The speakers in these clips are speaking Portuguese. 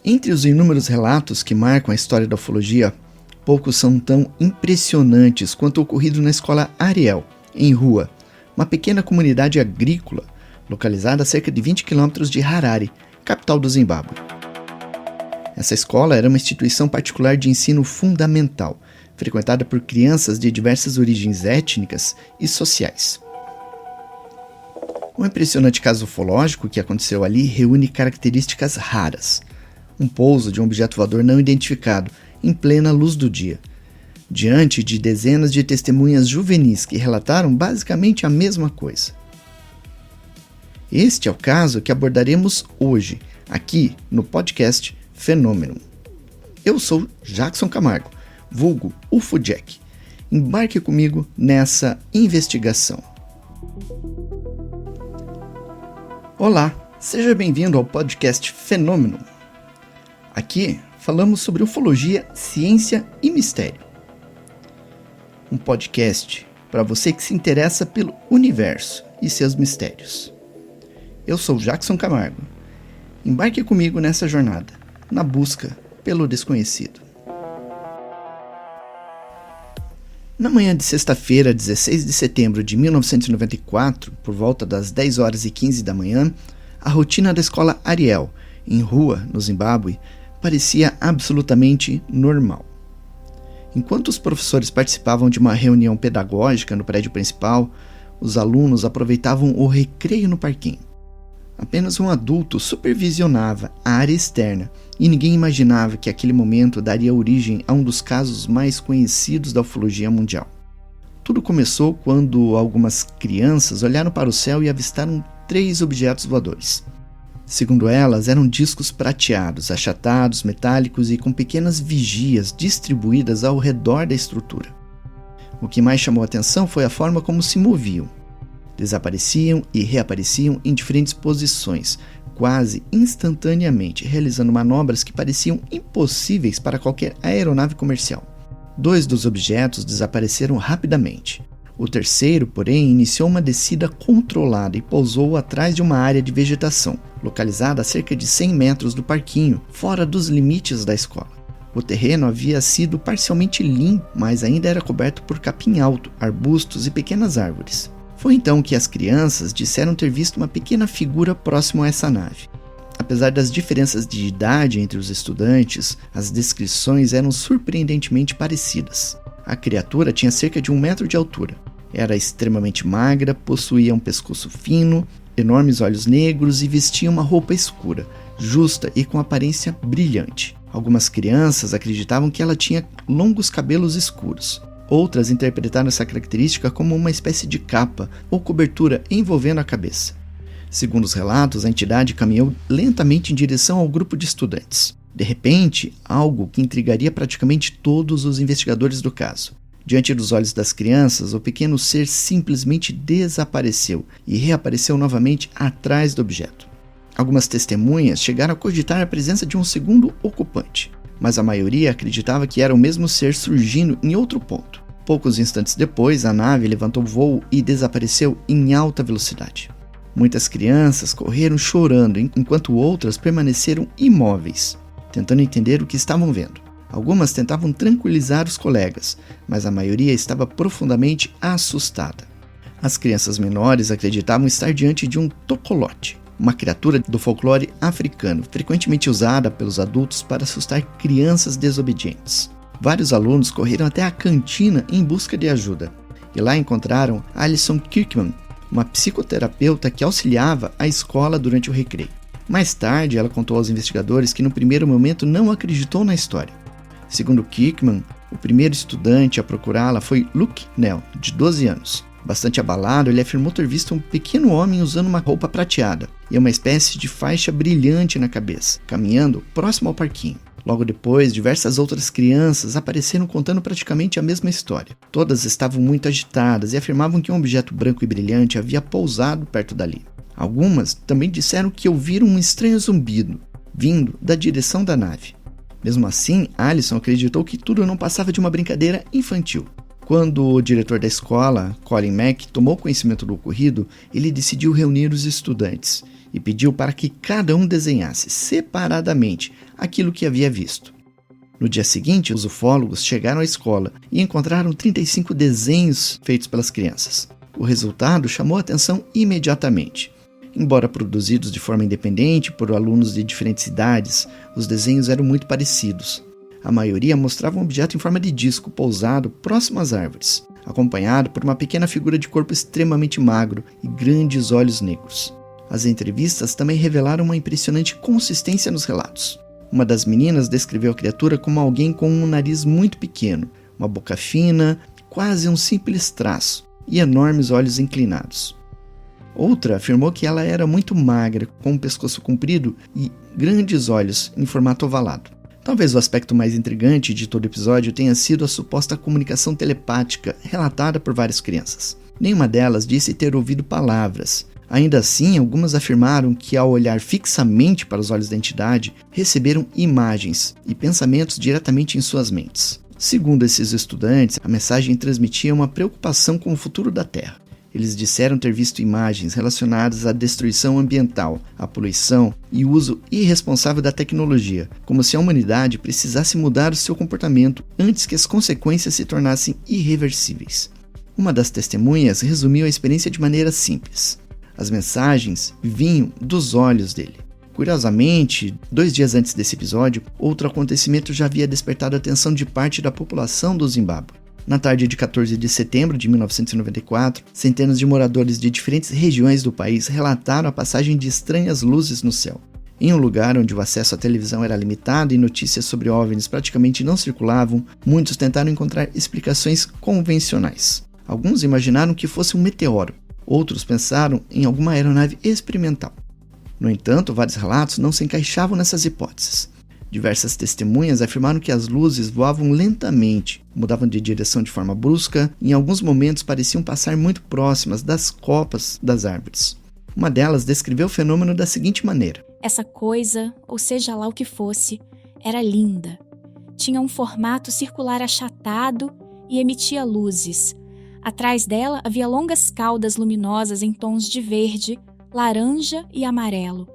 Entre os inúmeros relatos que marcam a história da ufologia, poucos são tão impressionantes quanto o ocorrido na escola Ariel, em Rua, uma pequena comunidade agrícola localizada a cerca de 20 quilômetros de Harare, capital do Zimbábue. Essa escola era uma instituição particular de ensino fundamental, frequentada por crianças de diversas origens étnicas e sociais. Um impressionante caso ufológico que aconteceu ali reúne características raras. Um pouso de um objeto voador não identificado, em plena luz do dia, diante de dezenas de testemunhas juvenis que relataram basicamente a mesma coisa. Este é o caso que abordaremos hoje, aqui no podcast Fenômeno. Eu sou Jackson Camargo, vulgo UFO Jack. Embarque comigo nessa investigação. Olá, seja bem-vindo ao podcast Fenômeno. Aqui falamos sobre ufologia, ciência e mistério. Um podcast para você que se interessa pelo universo e seus mistérios. Eu sou Jackson Camargo. Embarque comigo nessa jornada, na busca pelo desconhecido. Na manhã de sexta-feira, 16 de setembro de 1994, por volta das 10 horas e 15 da manhã, a rotina da escola Ariel, em Rua, no Zimbábue, parecia absolutamente normal. Enquanto os professores participavam de uma reunião pedagógica no prédio principal, os alunos aproveitavam o recreio no parquinho. Apenas um adulto supervisionava a área externa e ninguém imaginava que aquele momento daria origem a um dos casos mais conhecidos da ufologia mundial. Tudo começou quando algumas crianças olharam para o céu e avistaram 3 objetos voadores. Segundo elas, eram discos prateados, achatados, metálicos e com pequenas vigias distribuídas ao redor da estrutura. O que mais chamou a atenção foi a forma como se moviam. Desapareciam e reapareciam em diferentes posições, quase instantaneamente, realizando manobras que pareciam impossíveis para qualquer aeronave comercial. 2 dos objetos desapareceram rapidamente. O terceiro, porém, iniciou uma descida controlada e pousou atrás de uma área de vegetação, localizada a cerca de 100 metros do parquinho, fora dos limites da escola. O terreno havia sido parcialmente limpo, mas ainda era coberto por capim alto, arbustos e pequenas árvores. Foi então que as crianças disseram ter visto uma pequena figura próximo a essa nave. Apesar das diferenças de idade entre os estudantes, as descrições eram surpreendentemente parecidas. A criatura tinha cerca de 1 metro de altura. Era extremamente magra, possuía um pescoço fino, enormes olhos negros e vestia uma roupa escura, justa e com aparência brilhante. Algumas crianças acreditavam que ela tinha longos cabelos escuros. Outras interpretaram essa característica como uma espécie de capa ou cobertura envolvendo a cabeça. Segundo os relatos, a entidade caminhou lentamente em direção ao grupo de estudantes. De repente, algo que intrigaria praticamente todos os investigadores do caso. Diante dos olhos das crianças, o pequeno ser simplesmente desapareceu e reapareceu novamente atrás do objeto. Algumas testemunhas chegaram a cogitar a presença de um segundo ocupante, mas a maioria acreditava que era o mesmo ser surgindo em outro ponto. Poucos instantes depois, a nave levantou voo e desapareceu em alta velocidade. Muitas crianças correram chorando, enquanto outras permaneceram imóveis, tentando entender o que estavam vendo. Algumas tentavam tranquilizar os colegas, mas a maioria estava profundamente assustada. As crianças menores acreditavam estar diante de um tocolote, uma criatura do folclore africano, frequentemente usada pelos adultos para assustar crianças desobedientes. Vários alunos correram até a cantina em busca de ajuda, e lá encontraram Alison Kirkman, uma psicoterapeuta que auxiliava a escola durante o recreio. Mais tarde, ela contou aos investigadores que no primeiro momento não acreditou na história. Segundo Kirkman, o primeiro estudante a procurá-la foi Luke Nell, de 12 anos. Bastante abalado, ele afirmou ter visto um pequeno homem usando uma roupa prateada e uma espécie de faixa brilhante na cabeça, caminhando próximo ao parquinho. Logo depois, diversas outras crianças apareceram contando praticamente a mesma história. Todas estavam muito agitadas e afirmavam que um objeto branco e brilhante havia pousado perto dali. Algumas também disseram que ouviram um estranho zumbido, vindo da direção da nave. Mesmo assim, Alison acreditou que tudo não passava de uma brincadeira infantil. Quando o diretor da escola, Colin Mack, tomou conhecimento do ocorrido, ele decidiu reunir os estudantes e pediu para que cada um desenhasse separadamente aquilo que havia visto. No dia seguinte, os ufólogos chegaram à escola e encontraram 35 desenhos feitos pelas crianças. O resultado chamou a atenção imediatamente. Embora produzidos de forma independente por alunos de diferentes idades, os desenhos eram muito parecidos. A maioria mostrava um objeto em forma de disco pousado próximo às árvores, acompanhado por uma pequena figura de corpo extremamente magro e grandes olhos negros. As entrevistas também revelaram uma impressionante consistência nos relatos. Uma das meninas descreveu a criatura como alguém com um nariz muito pequeno, uma boca fina, quase um simples traço, e enormes olhos inclinados. Outra afirmou que ela era muito magra, com um pescoço comprido e grandes olhos em formato ovalado. Talvez o aspecto mais intrigante de todo o episódio tenha sido a suposta comunicação telepática relatada por várias crianças. Nenhuma delas disse ter ouvido palavras. Ainda assim, algumas afirmaram que, ao olhar fixamente para os olhos da entidade, receberam imagens e pensamentos diretamente em suas mentes. Segundo esses estudantes, a mensagem transmitia uma preocupação com o futuro da Terra. Eles disseram ter visto imagens relacionadas à destruição ambiental, à poluição e o uso irresponsável da tecnologia, como se a humanidade precisasse mudar o seu comportamento antes que as consequências se tornassem irreversíveis. Uma das testemunhas resumiu a experiência de maneira simples. As mensagens vinham dos olhos dele. Curiosamente, 2 dias antes desse episódio, outro acontecimento já havia despertado a atenção de parte da população do Zimbábue. Na tarde de 14 de setembro de 1994, centenas de moradores de diferentes regiões do país relataram a passagem de estranhas luzes no céu. Em um lugar onde o acesso à televisão era limitado e notícias sobre OVNIs praticamente não circulavam, muitos tentaram encontrar explicações convencionais. Alguns imaginaram que fosse um meteoro, outros pensaram em alguma aeronave experimental. No entanto, vários relatos não se encaixavam nessas hipóteses. Diversas testemunhas afirmaram que as luzes voavam lentamente, mudavam de direção de forma brusca e em alguns momentos pareciam passar muito próximas das copas das árvores. Uma delas descreveu o fenômeno da seguinte maneira: essa coisa, ou seja lá o que fosse, era linda. Tinha um formato circular achatado e emitia luzes. Atrás dela havia longas caudas luminosas em tons de verde, laranja e amarelo.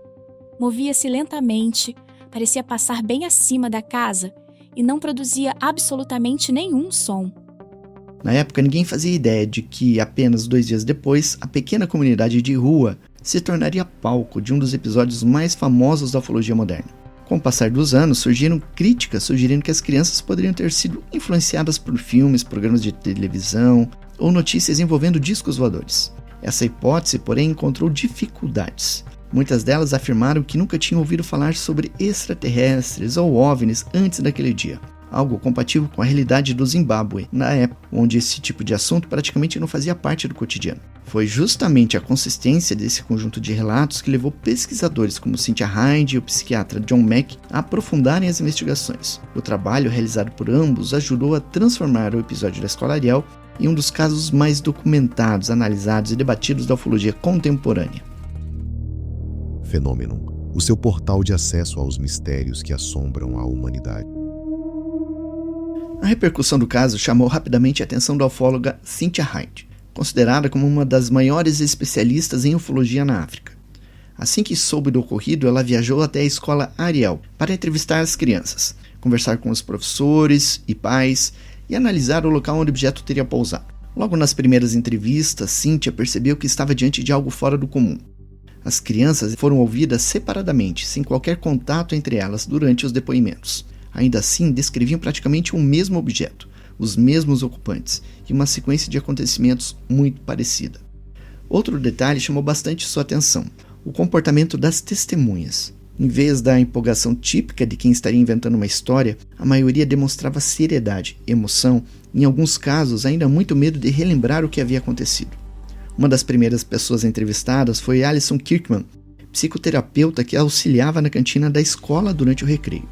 Movia-se lentamente, parecia passar bem acima da casa e não produzia absolutamente nenhum som. Na época, ninguém fazia ideia de que, apenas 2 dias depois, a pequena comunidade de Rua se tornaria palco de um dos episódios mais famosos da ufologia moderna. Com o passar dos anos, surgiram críticas sugerindo que as crianças poderiam ter sido influenciadas por filmes, programas de televisão ou notícias envolvendo discos voadores. Essa hipótese, porém, encontrou dificuldades. Muitas delas afirmaram que nunca tinham ouvido falar sobre extraterrestres ou OVNIs antes daquele dia, algo compatível com a realidade do Zimbábue, na época onde esse tipo de assunto praticamente não fazia parte do cotidiano. Foi justamente a consistência desse conjunto de relatos que levou pesquisadores como Cynthia Hind e o psiquiatra John Mack a aprofundarem as investigações. O trabalho realizado por ambos ajudou a transformar o episódio da Escola Ariel em um dos casos mais documentados, analisados e debatidos da ufologia contemporânea. Fenômeno, o seu portal de acesso aos mistérios que assombram a humanidade. A repercussão do caso chamou rapidamente a atenção da ufóloga Cynthia Hind, considerada como uma das maiores especialistas em ufologia na África. Assim que soube do ocorrido, ela viajou até a escola Ariel para entrevistar as crianças, conversar com os professores e pais e analisar o local onde o objeto teria pousado. Logo nas primeiras entrevistas, Cynthia percebeu que estava diante de algo fora do comum. As crianças foram ouvidas separadamente, sem qualquer contato entre elas durante os depoimentos. Ainda assim, descreviam praticamente o mesmo objeto, os mesmos ocupantes e uma sequência de acontecimentos muito parecida. Outro detalhe chamou bastante sua atenção: o comportamento das testemunhas. Em vez da empolgação típica de quem estaria inventando uma história, a maioria demonstrava seriedade, emoção e, em alguns casos, ainda muito medo de relembrar o que havia acontecido. Uma das primeiras pessoas entrevistadas foi Alison Kirkman, psicoterapeuta que auxiliava na cantina da escola durante o recreio.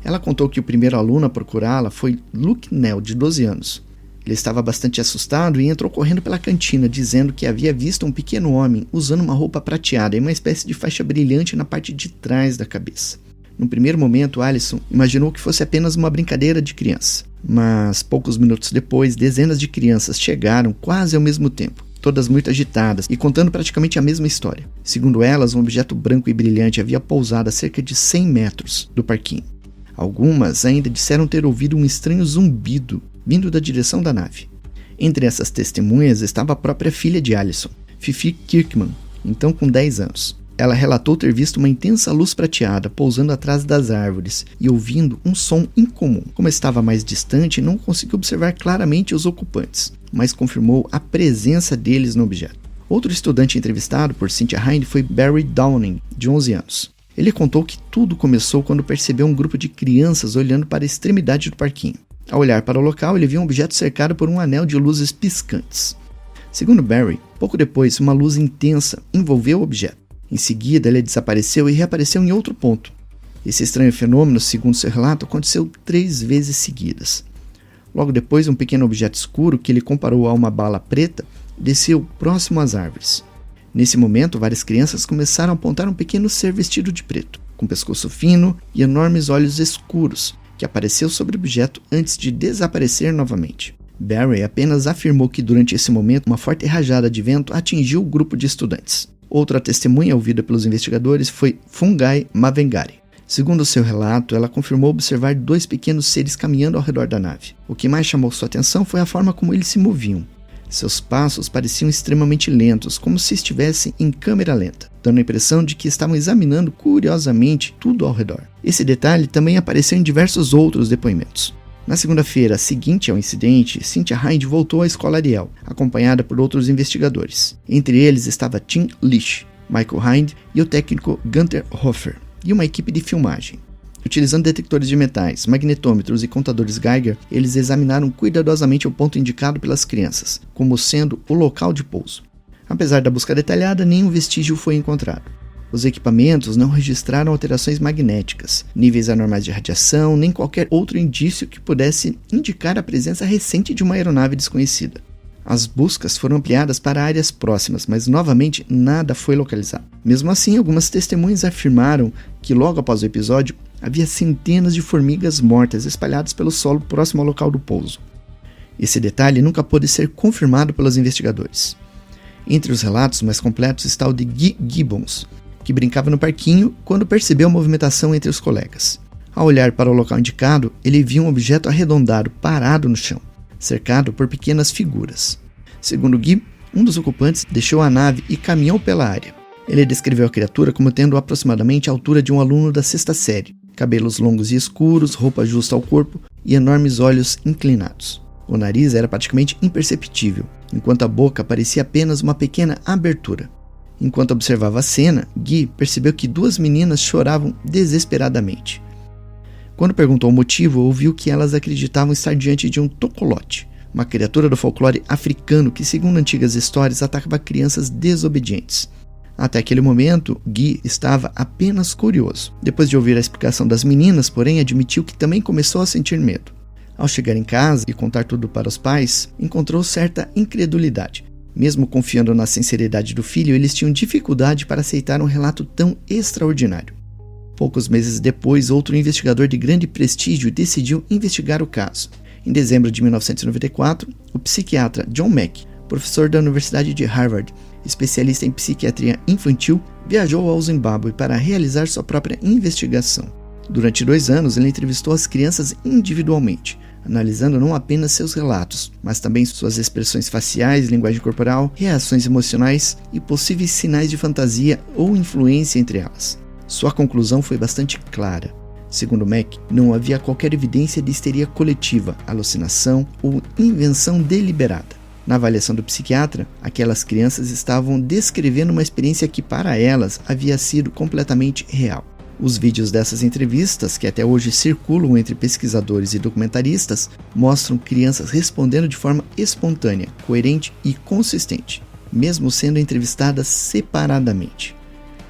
Ela contou que o primeiro aluno a procurá-la foi Luke Nell, de 12 anos. Ele estava bastante assustado e entrou correndo pela cantina, dizendo que havia visto um pequeno homem usando uma roupa prateada e uma espécie de faixa brilhante na parte de trás da cabeça. No primeiro momento, Allison imaginou que fosse apenas uma brincadeira de criança. Mas, poucos minutos depois, dezenas de crianças chegaram quase ao mesmo tempo, todas muito agitadas e contando praticamente a mesma história. Segundo elas, um objeto branco e brilhante havia pousado a cerca de 100 metros do parquinho. Algumas ainda disseram ter ouvido um estranho zumbido vindo da direção da nave. Entre essas testemunhas estava a própria filha de Allison, Fifi Kirkman, então com 10 anos. Ela relatou ter visto uma intensa luz prateada pousando atrás das árvores e ouvindo um som incomum. Como estava mais distante, não conseguiu observar claramente os ocupantes, mas confirmou a presença deles no objeto. Outro estudante entrevistado por Cynthia Hind foi Barry Downing, de 11 anos. Ele contou que tudo começou quando percebeu um grupo de crianças olhando para a extremidade do parquinho. Ao olhar para o local, ele viu um objeto cercado por um anel de luzes piscantes. Segundo Barry, pouco depois, uma luz intensa envolveu o objeto. Em seguida, ele desapareceu e reapareceu em outro ponto. Esse estranho fenômeno, segundo seu relato, aconteceu 3 vezes seguidas. Logo depois, um pequeno objeto escuro, que ele comparou a uma bala preta, desceu próximo às árvores. Nesse momento, várias crianças começaram a apontar um pequeno ser vestido de preto, com pescoço fino e enormes olhos escuros, que apareceu sobre o objeto antes de desaparecer novamente. Barry apenas afirmou que durante esse momento, uma forte rajada de vento atingiu o grupo de estudantes. Outra testemunha ouvida pelos investigadores foi Fungai Mavengari. Segundo seu relato, ela confirmou observar 2 pequenos seres caminhando ao redor da nave. O que mais chamou sua atenção foi a forma como eles se moviam. Seus passos pareciam extremamente lentos, como se estivessem em câmera lenta, dando a impressão de que estavam examinando curiosamente tudo ao redor. Esse detalhe também apareceu em diversos outros depoimentos. Na segunda-feira seguinte ao incidente, Cynthia Hind voltou à escola Ariel, acompanhada por outros investigadores. Entre eles estava Tim Leach, Michael Hind e o técnico Gunther Hofer, e uma equipe de filmagem. Utilizando detectores de metais, magnetômetros e contadores Geiger, eles examinaram cuidadosamente o ponto indicado pelas crianças, como sendo o local de pouso. Apesar da busca detalhada, nenhum vestígio foi encontrado. Os equipamentos não registraram alterações magnéticas, níveis anormais de radiação, nem qualquer outro indício que pudesse indicar a presença recente de uma aeronave desconhecida. As buscas foram ampliadas para áreas próximas, mas novamente nada foi localizado. Mesmo assim, algumas testemunhas afirmaram que logo após o episódio, havia centenas de formigas mortas espalhadas pelo solo próximo ao local do pouso. Esse detalhe nunca pôde ser confirmado pelos investigadores. Entre os relatos mais completos está o de Guy Gibbons, que brincava no parquinho quando percebeu a movimentação entre os colegas. Ao olhar para o local indicado, ele viu um objeto arredondado parado no chão, cercado por pequenas figuras. Segundo Guy, um dos ocupantes deixou a nave e caminhou pela área. Ele descreveu a criatura como tendo aproximadamente a altura de um aluno da 6ª série, cabelos longos e escuros, roupa justa ao corpo e enormes olhos inclinados. O nariz era praticamente imperceptível, enquanto a boca parecia apenas uma pequena abertura. Enquanto observava a cena, Guy percebeu que 2 meninas choravam desesperadamente. Quando perguntou o motivo, ouviu que elas acreditavam estar diante de um tocolote, uma criatura do folclore africano que, segundo antigas histórias, atacava crianças desobedientes. Até aquele momento, Guy estava apenas curioso. Depois de ouvir a explicação das meninas, porém, admitiu que também começou a sentir medo. Ao chegar em casa e contar tudo para os pais, encontrou certa incredulidade. Mesmo confiando na sinceridade do filho, eles tinham dificuldade para aceitar um relato tão extraordinário. Poucos meses depois, outro investigador de grande prestígio decidiu investigar o caso. Em dezembro de 1994, o psiquiatra John Mack, professor da Universidade de Harvard, especialista em psiquiatria infantil, viajou ao Zimbábue para realizar sua própria investigação. Durante 2 anos, ele entrevistou as crianças individualmente, analisando não apenas seus relatos, mas também suas expressões faciais, linguagem corporal, reações emocionais e possíveis sinais de fantasia ou influência entre elas. Sua conclusão foi bastante clara. Segundo Mack, não havia qualquer evidência de histeria coletiva, alucinação ou invenção deliberada. Na avaliação do psiquiatra, aquelas crianças estavam descrevendo uma experiência que para elas havia sido completamente real. Os vídeos dessas entrevistas, que até hoje circulam entre pesquisadores e documentaristas, mostram crianças respondendo de forma espontânea, coerente e consistente, mesmo sendo entrevistadas separadamente.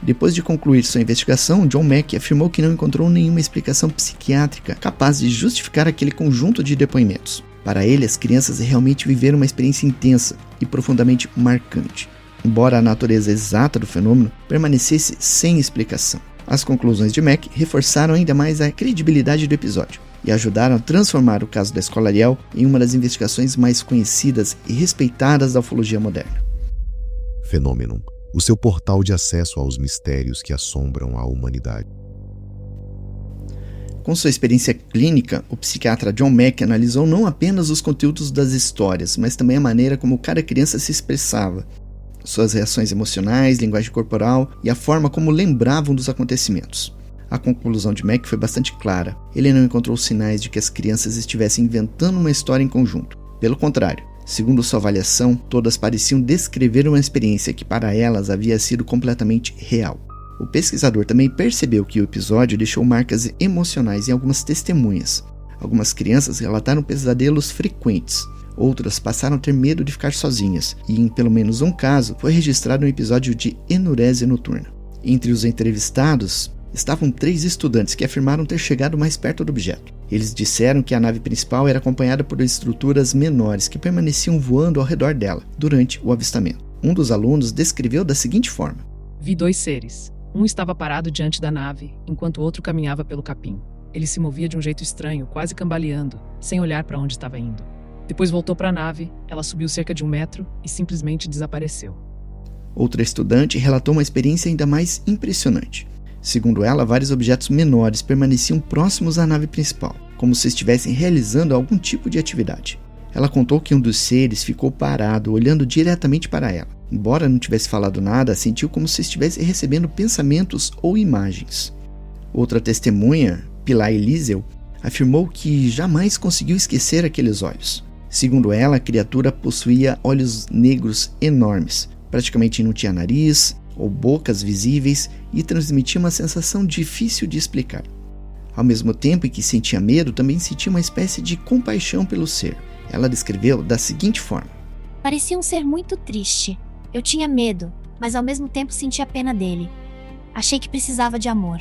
Depois de concluir sua investigação, John Mack afirmou que não encontrou nenhuma explicação psiquiátrica capaz de justificar aquele conjunto de depoimentos. Para ele, as crianças realmente viveram uma experiência intensa e profundamente marcante, embora a natureza exata do fenômeno permanecesse sem explicação. As conclusões de Mack reforçaram ainda mais a credibilidade do episódio e ajudaram a transformar o caso da Escola Ariel em uma das investigações mais conhecidas e respeitadas da ufologia moderna. Fenômeno, o seu portal de acesso aos mistérios que assombram a humanidade. Com sua experiência clínica, o psiquiatra John Mack analisou não apenas os conteúdos das histórias, mas também a maneira como cada criança se expressava, suas reações emocionais, linguagem corporal e a forma como lembravam dos acontecimentos. A conclusão de Mack foi bastante clara. Ele não encontrou sinais de que as crianças estivessem inventando uma história em conjunto. Pelo contrário, segundo sua avaliação, todas pareciam descrever uma experiência que para elas havia sido completamente real. O pesquisador também percebeu que o episódio deixou marcas emocionais em algumas testemunhas. Algumas crianças relataram pesadelos frequentes. Outras passaram a ter medo de ficar sozinhas, e em pelo menos um caso foi registrado um episódio de enurese noturna. Entre os entrevistados estavam 3 estudantes que afirmaram ter chegado mais perto do objeto. Eles disseram que a nave principal era acompanhada por estruturas menores que permaneciam voando ao redor dela durante o avistamento. Um dos alunos descreveu da seguinte forma: Vi 2 seres. Um estava parado diante da nave, enquanto o outro caminhava pelo capim. Ele se movia de um jeito estranho, quase cambaleando, sem olhar para onde estava indo. Depois voltou para a nave, ela subiu cerca de 1 metro e simplesmente desapareceu. Outra estudante relatou uma experiência ainda mais impressionante. Segundo ela, vários objetos menores permaneciam próximos à nave principal, como se estivessem realizando algum tipo de atividade. Ela contou que um dos seres ficou parado, olhando diretamente para ela. Embora não tivesse falado nada, sentiu como se estivesse recebendo pensamentos ou imagens. Outra testemunha, Pillai Liesel, afirmou que jamais conseguiu esquecer aqueles olhos. Segundo ela, a criatura possuía olhos negros enormes, praticamente não tinha nariz ou bocas visíveis e transmitia uma sensação difícil de explicar. Ao mesmo tempo em que sentia medo, também sentia uma espécie de compaixão pelo ser. Ela descreveu da seguinte forma: Parecia um ser muito triste. Eu tinha medo, mas ao mesmo tempo sentia pena dele. Achei que precisava de amor.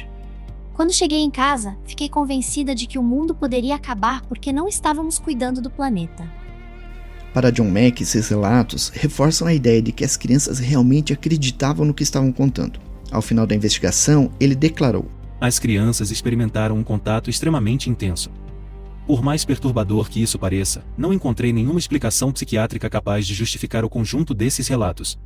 Quando cheguei em casa, fiquei convencida de que o mundo poderia acabar porque não estávamos cuidando do planeta. Para John Mack, esses relatos reforçam a ideia de que as crianças realmente acreditavam no que estavam contando. Ao final da investigação, ele declarou: As crianças experimentaram um contato extremamente intenso. Por mais perturbador que isso pareça, não encontrei nenhuma explicação psiquiátrica capaz de justificar o conjunto desses relatos.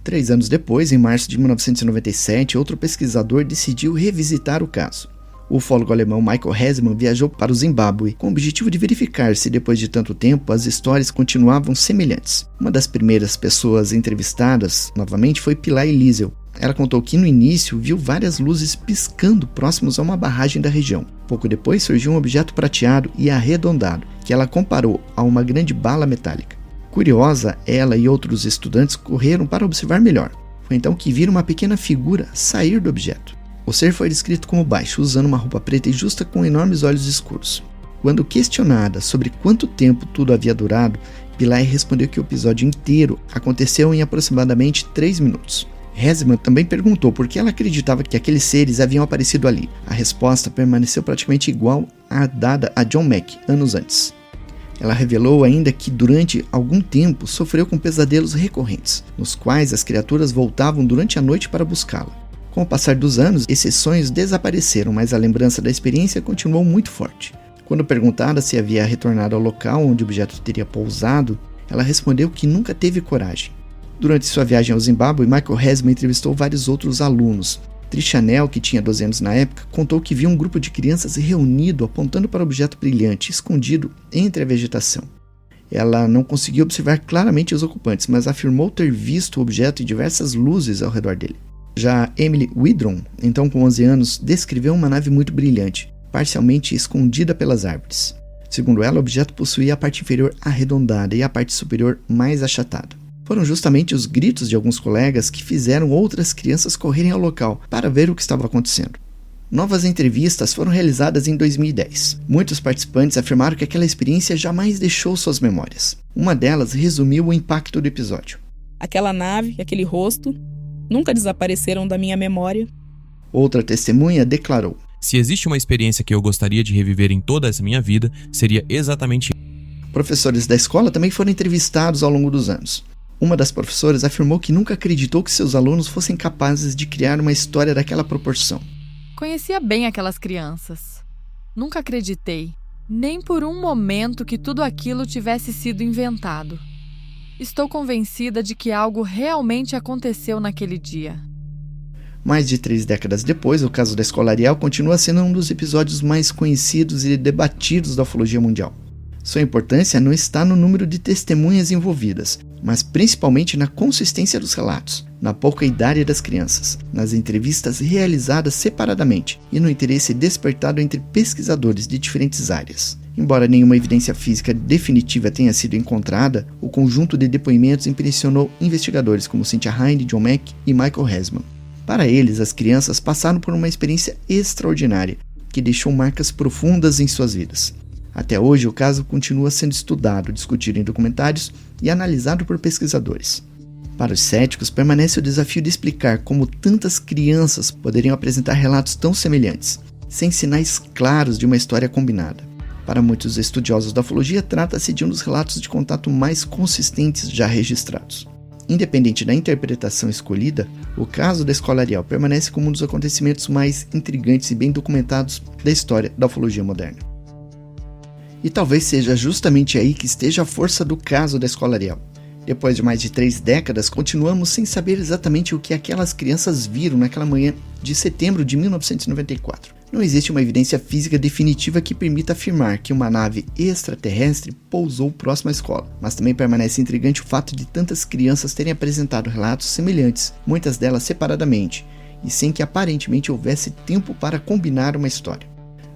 3 anos depois, em março de 1997, outro pesquisador decidiu revisitar o caso. O ufólogo alemão Michael Hessemann viajou para o Zimbábue com o objetivo de verificar se, depois de tanto tempo, as histórias continuavam semelhantes. Uma das primeiras pessoas entrevistadas, novamente, foi Pillai Liesel. Ela contou que, no início, viu várias luzes piscando próximos a uma barragem da região. Pouco depois, surgiu um objeto prateado e arredondado, que ela comparou a uma grande bala metálica. Curiosa, ela e outros estudantes correram para observar melhor. Foi então que viram uma pequena figura sair do objeto. O ser foi descrito como baixo, usando uma roupa preta e justa com enormes olhos escuros. Quando questionada sobre quanto tempo tudo havia durado, Pillai respondeu que o episódio inteiro aconteceu em aproximadamente 3 minutos. Hessemann também perguntou por que ela acreditava que aqueles seres haviam aparecido ali. A resposta permaneceu praticamente igual à dada a John Mack anos antes. Ela revelou ainda que durante algum tempo sofreu com pesadelos recorrentes, nos quais as criaturas voltavam durante a noite para buscá-la. Com o passar dos anos, esses sonhos desapareceram, mas a lembrança da experiência continuou muito forte. Quando perguntada se havia retornado ao local onde o objeto teria pousado, ela respondeu que nunca teve coragem. Durante sua viagem ao Zimbábue, Michael Hessemann entrevistou vários outros alunos. Trichanel, que tinha 12 anos na época, contou que viu um grupo de crianças reunido apontando para um objeto brilhante, escondido entre a vegetação. Ela não conseguiu observar claramente os ocupantes, mas afirmou ter visto o objeto e diversas luzes ao redor dele. Já Emily Widron, então com 11 anos, descreveu uma nave muito brilhante, parcialmente escondida pelas árvores. Segundo ela, o objeto possuía a parte inferior arredondada e a parte superior mais achatada. Foram justamente os gritos de alguns colegas que fizeram outras crianças correrem ao local para ver o que estava acontecendo. Novas entrevistas foram realizadas em 2010. Muitos participantes afirmaram que aquela experiência jamais deixou suas memórias. Uma delas resumiu o impacto do episódio. Aquela nave, aquele rosto, nunca desapareceram da minha memória. Outra testemunha declarou: Se existe uma experiência que eu gostaria de reviver em toda essa minha vida, seria exatamente. Professores da escola também foram entrevistados ao longo dos anos. Uma das professoras afirmou que nunca acreditou que seus alunos fossem capazes de criar uma história daquela proporção. Conhecia bem aquelas crianças. Nunca acreditei, nem por um momento, que tudo aquilo tivesse sido inventado. Estou convencida de que algo realmente aconteceu naquele dia. Mais de 3 décadas depois, o caso da Escola Ariel continua sendo um dos episódios mais conhecidos e debatidos da ufologia mundial. Sua importância não está no número de testemunhas envolvidas, mas principalmente na consistência dos relatos, na pouca idade das crianças, nas entrevistas realizadas separadamente e no interesse despertado entre pesquisadores de diferentes áreas. Embora nenhuma evidência física definitiva tenha sido encontrada, o conjunto de depoimentos impressionou investigadores como Cynthia Hind, John Mack e Michael Hesman. Para eles, as crianças passaram por uma experiência extraordinária, que deixou marcas profundas em suas vidas. Até hoje, o caso continua sendo estudado, discutido em documentários e analisado por pesquisadores. Para os céticos, permanece o desafio de explicar como tantas crianças poderiam apresentar relatos tão semelhantes, sem sinais claros de uma história combinada. Para muitos estudiosos da ufologia, trata-se de um dos relatos de contato mais consistentes já registrados. Independente da interpretação escolhida, o caso da Escola Ariel permanece como um dos acontecimentos mais intrigantes e bem documentados da história da ufologia moderna. E talvez seja justamente aí que esteja a força do caso da Escola Ariel. Depois de mais de 3 décadas, continuamos sem saber exatamente o que aquelas crianças viram naquela manhã de setembro de 1994. Não existe uma evidência física definitiva que permita afirmar que uma nave extraterrestre pousou próximo à escola, mas também permanece intrigante o fato de tantas crianças terem apresentado relatos semelhantes, muitas delas separadamente, e sem que aparentemente houvesse tempo para combinar uma história.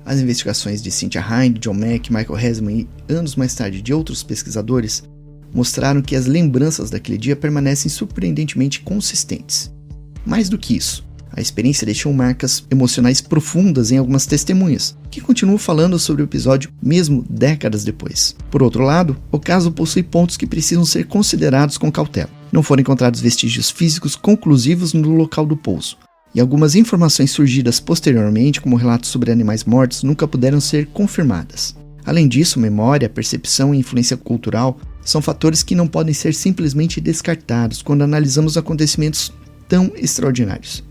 As investigações de Cynthia Hind, John Mack, Michael Hesman e, anos mais tarde, de outros pesquisadores, mostraram que as lembranças daquele dia permanecem surpreendentemente consistentes. Mais do que isso, a experiência deixou marcas emocionais profundas em algumas testemunhas, que continuam falando sobre o episódio mesmo décadas depois. Por outro lado, o caso possui pontos que precisam ser considerados com cautela. Não foram encontrados vestígios físicos conclusivos no local do pouso, e algumas informações surgidas posteriormente, como relatos sobre animais mortos, nunca puderam ser confirmadas. Além disso, memória, percepção e influência cultural são fatores que não podem ser simplesmente descartados quando analisamos acontecimentos tão extraordinários.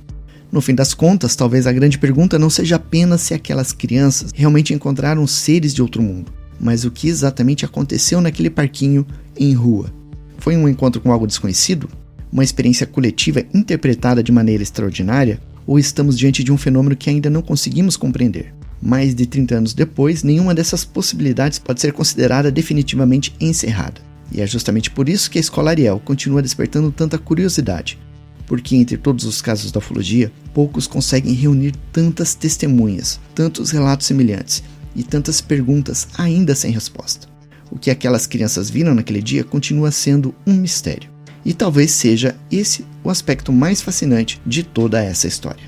No fim das contas, talvez a grande pergunta não seja apenas se aquelas crianças realmente encontraram seres de outro mundo, mas o que exatamente aconteceu naquele parquinho em rua. Foi um encontro com algo desconhecido? Uma experiência coletiva interpretada de maneira extraordinária? Ou estamos diante de um fenômeno que ainda não conseguimos compreender? Mais de 30 anos depois, nenhuma dessas possibilidades pode ser considerada definitivamente encerrada. E é justamente por isso que a Escola Ariel continua despertando tanta curiosidade. Porque entre todos os casos da ufologia, poucos conseguem reunir tantas testemunhas, tantos relatos semelhantes e tantas perguntas ainda sem resposta. O que aquelas crianças viram naquele dia continua sendo um mistério. E talvez seja esse o aspecto mais fascinante de toda essa história.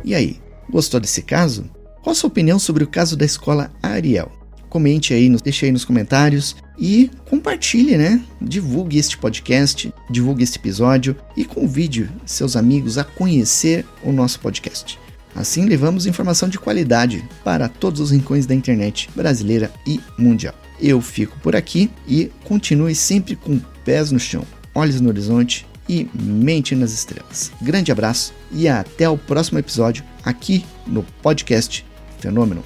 E aí, gostou desse caso? Qual a sua opinião sobre o caso da Escola Ariel? Comente aí, deixe aí nos comentários e compartilhe, né? Divulgue este podcast, divulgue este episódio e convide seus amigos a conhecer o nosso podcast. Assim levamos informação de qualidade para todos os rincões da internet brasileira e mundial. Eu fico por aqui e continue sempre com pés no chão, olhos no horizonte e mente nas estrelas. Grande abraço e até o próximo episódio aqui no podcast Fenômeno.